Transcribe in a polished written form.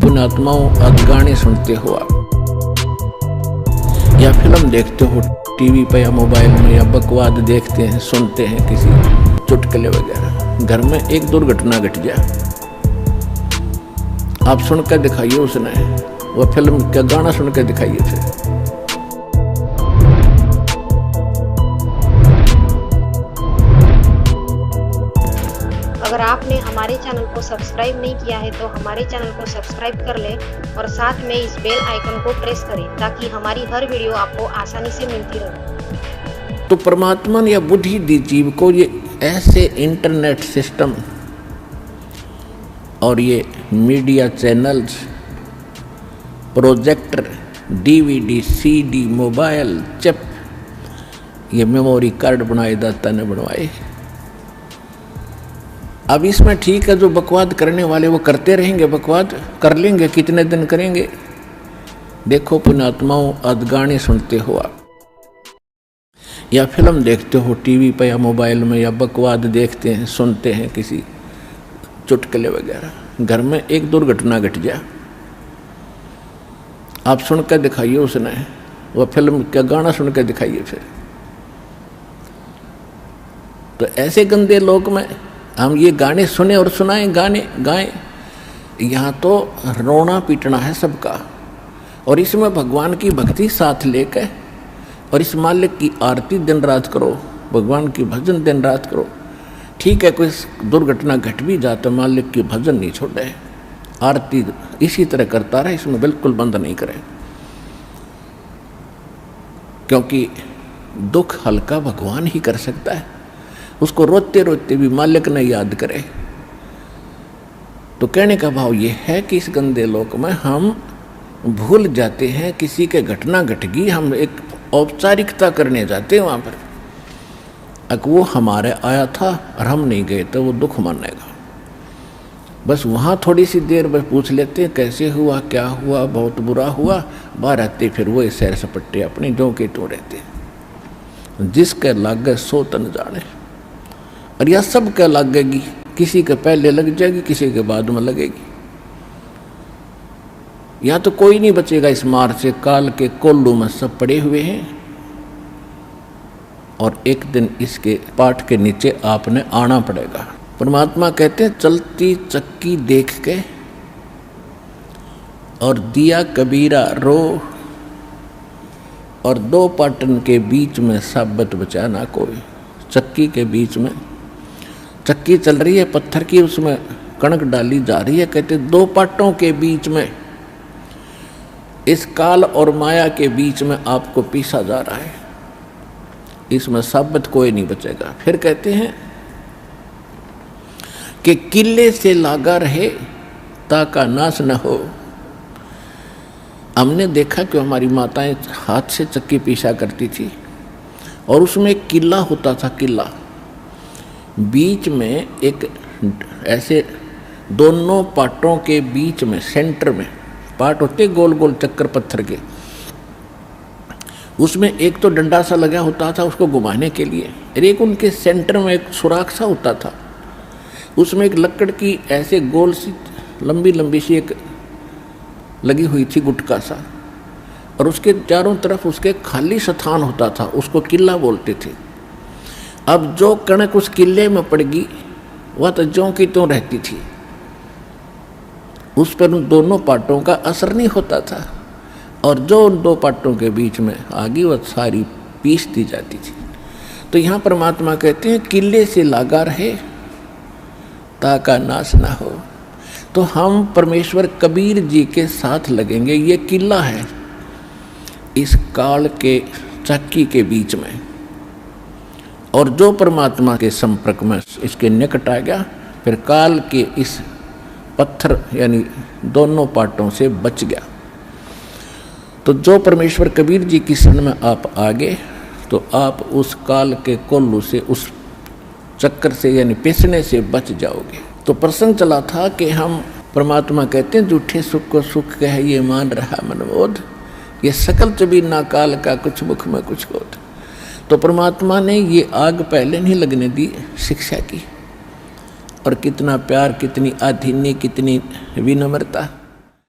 पुण्यात्माओं, आज गाने सुनते हो आप या फिल्म देखते हो टीवी पे या मोबाइल में, या बकवाद देखते हैं, सुनते हैं किसी चुटकुले वगैरह। घर में एक दुर्घटना घट जाए, आप सुनकर दिखाइए उसने, वो फिल्म का गाना सुनकर दिखाइए। फिर अगर आपने हमारे चैनल को सब्सक्राइब नहीं किया है तो हमारे चैनल को सब्सक्राइब कर लें और साथ में इस बेल आइकन को प्रेस करें ताकि हमारी हर वीडियो आपको आसानी से मिलती रहे। तो परमात्मा ने या बुद्धि दी जीव को ये ऐसे इंटरनेट सिस्टम और ये media channels, projector, DVD, CD, mobile, chip, ये मेमोरी कार्ड बनाए दाता ने बनवाए। अब इसमें ठीक है, जो बकवाद करने वाले वो करते रहेंगे, बकवाद कर लेंगे, कितने दिन करेंगे। देखो पुण्यात्माओं, आज गाने सुनते हो आप या फिल्म देखते हो टीवी पे या मोबाइल में, या बकवाद देखते हैं, सुनते हैं किसी चुटकुले वगैरह। घर में एक दुर्घटना घट जाए, आप सुनकर दिखाइए उसने, वो फिल्म का गाना सुनकर दिखाइए। फिर तो ऐसे गंदे लोग में हम ये गाने सुने और सुनाएं, गाने गाएं, यहाँ तो रोना पीटना है सबका। और इसमें भगवान की भक्ति साथ लेकर और इस मालिक की आरती दिन रात करो, भगवान की भजन दिन रात करो। ठीक है, कोई दुर्घटना घट भी जाता, मालिक की भजन नहीं छोड़े, आरती इसी तरह करता रहे, इसमें बिल्कुल बंद नहीं करे, क्योंकि दुख हल्का भगवान ही कर सकता है। उसको रोते रोते भी मालिक ने याद करे। तो कहने का भाव ये है कि इस गंदे लोक में हम भूल जाते हैं, किसी के घटना घट गई, हम एक औपचारिकता करने जाते हैं वहाँ पर। अगर वो हमारे आया था और हम नहीं गए तो वो दुख मानेगा। बस वहाँ थोड़ी सी देर बस पूछ लेते हैं कैसे हुआ, क्या हुआ, बहुत बुरा हुआ, बाहर आते फिर वो सैर सपट्टे अपने जो के तो रहते। जिसके लागे सो तन जाने, और यह सब क्या लगेगी, किसी के पहले लग जाएगी, किसी के बाद में लगेगी। या तो कोई नहीं बचेगा इस मार से, काल के कोल्लू में सब पड़े हुए हैं। और एक दिन इसके पाठ के नीचे आपने आना पड़ेगा। परमात्मा कहते हैं चलती चक्की देख के और दिया कबीरा रो, और दो पाटन के बीच में साबत बचा ना कोई। चक्की के बीच में चक्की चल रही है पत्थर की, उसमें कणक डाली जा रही है। कहते दो पाटों के बीच में, इस काल और माया के बीच में आपको पीसा जा रहा है, इसमें साबित कोई नहीं बचेगा। फिर कहते हैं कि किले से लागा रहे ताका नाश न हो। हमने देखा कि हमारी माताएं हाथ से चक्की पीसा करती थी और उसमें एक किला होता था, किला बीच में एक ऐसे दोनों पाटों के बीच में सेंटर में पाट होते गोल गोल चक्कर पत्थर के, उसमें एक तो डंडा सा लगा होता था उसको घुमाने के लिए, और एक उनके सेंटर में एक सुराख सा होता था, उसमें एक लकड़ की ऐसे गोल सी लंबी लंबी सी एक लगी हुई थी गुटका सा, और उसके चारों तरफ उसके खाली स्थान होता था, उसको किला बोलते थे। अब जो कणक उस किले में पड़ गई वह तो ज्यों की त्यों रहती थी, उस पर उन दोनों पाटों का असर नहीं होता था, और जो उन दो पाटों के बीच में आ गई वह सारी पीस दी जाती थी। तो यहाँ परमात्मा कहते हैं किले से लागा रहे ताका नाश ना हो। तो हम परमेश्वर कबीर जी के साथ लगेंगे, ये किला है इस काल के चक्की के बीच में, और जो परमात्मा के संपर्क में इसके निकट आ गया फिर काल के इस पत्थर यानी दोनों पाटों से बच गया। तो जो परमेश्वर कबीर जी की शरण में आप आ गए तो आप उस काल के कोल्लू से, उस चक्कर से यानी पिसने से बच जाओगे। तो प्रसंग चला था कि हम परमात्मा कहते हैं झूठे सुख को सुख कह ये मान रहा मनबोध, ये सकल चबी ना काल का कुछ मुख में कुछ बोध। तो परमात्मा ने ये आग पहले नहीं लगने दी शिक्षा की, और कितना प्यार, कितनी आधीन्य, कितनी विनम्रता।